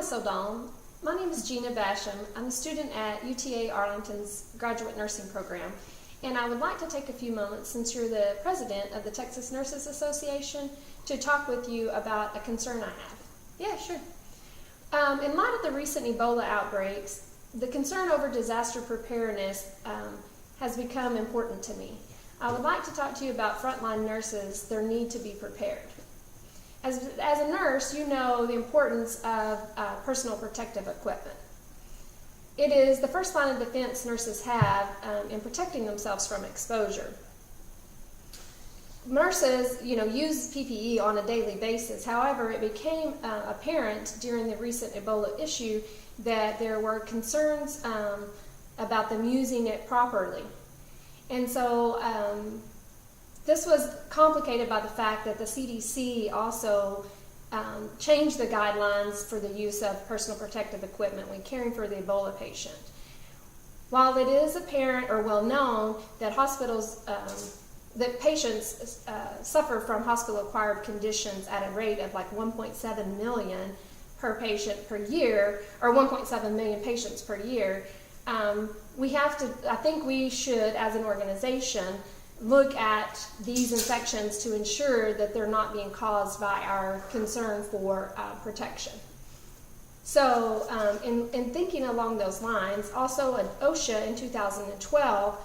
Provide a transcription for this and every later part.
Miss O'Donnell. My name is Gina Basham. I'm a student at UTA Arlington's graduate nursing program, and I would like to take a few moments, since you're the president of the Texas Nurses Association, to talk with you about a concern I have. Yeah, sure. In light of the recent Ebola outbreaks, the concern over disaster preparedness has become important to me. I would like to talk to you about frontline nurses, their need to be prepared. As a nurse, you know the importance of personal protective equipment. It is the first line of defense nurses have in protecting themselves from exposure. Nurses, use PPE on a daily basis. However, it became apparent during the recent Ebola issue that there were concerns about them using it properly. And so this was complicated by the fact that the CDC also changed the guidelines for the use of personal protective equipment when caring for the Ebola patient. While it is apparent or well known that that patients suffer from hospital-acquired conditions at a rate of like 1.7 million per patient per year, or 1.7 million patients per year, I think we should, as an organization, look at these infections to ensure that they're not being caused by our concern for protection. So in thinking along those lines, also OSHA in 2012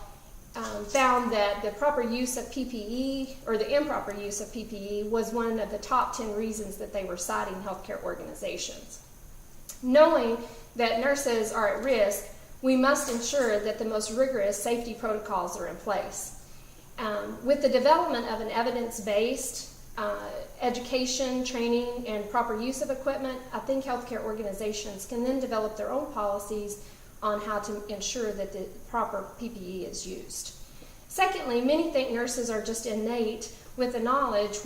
found that the proper use of PPE, or the improper use of PPE, was one of the top 10 reasons that they were citing healthcare organizations. Knowing that nurses are at risk, we must ensure that the most rigorous safety protocols are in place. With the development of an evidence-based education, training, and proper use of equipment, I think healthcare organizations can then develop their own policies on how to ensure that the proper PPE is used. Secondly, many think nurses are just innate with the knowledge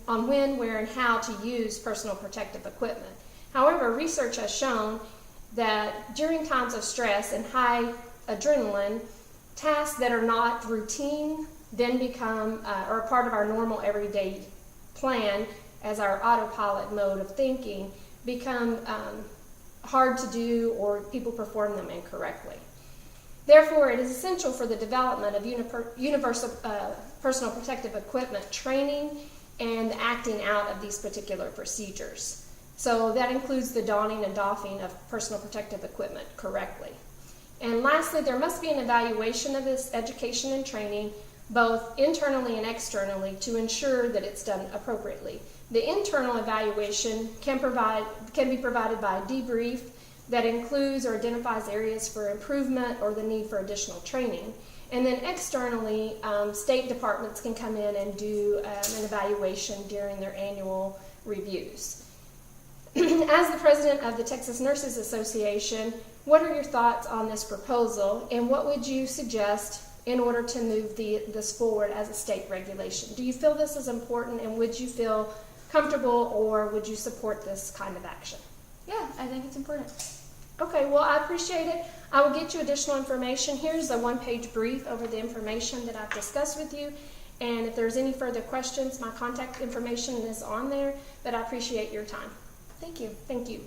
on when, where, and how to use personal protective equipment. However, research has shown that during times of stress and high adrenaline, tasks that are not routine then become or a part of our normal everyday plan as our autopilot mode of thinking become hard to do, or people perform them incorrectly. Therefore, it is essential for the development of universal personal protective equipment training and acting out of these particular procedures. So that includes the donning and doffing of personal protective equipment correctly. And lastly, there must be an evaluation of this education and training, both internally and externally, to ensure that it's done appropriately. The internal evaluation can be provided by a debrief that includes or identifies areas for improvement or the need for additional training. And then externally, state departments can come in and do an evaluation during their annual reviews. As the president of the Texas Nurses Association, what are your thoughts on this proposal, and what would you suggest in order to move this forward as a state regulation? Do you feel this is important, and would you feel comfortable, or would you support this kind of action? Yeah, I think it's important. Okay, well, I appreciate it. I will get you additional information. Here's a one-page brief over the information that I've discussed with you, and if there's any further questions, my contact information is on there, but I appreciate your time. Thank you. Thank you.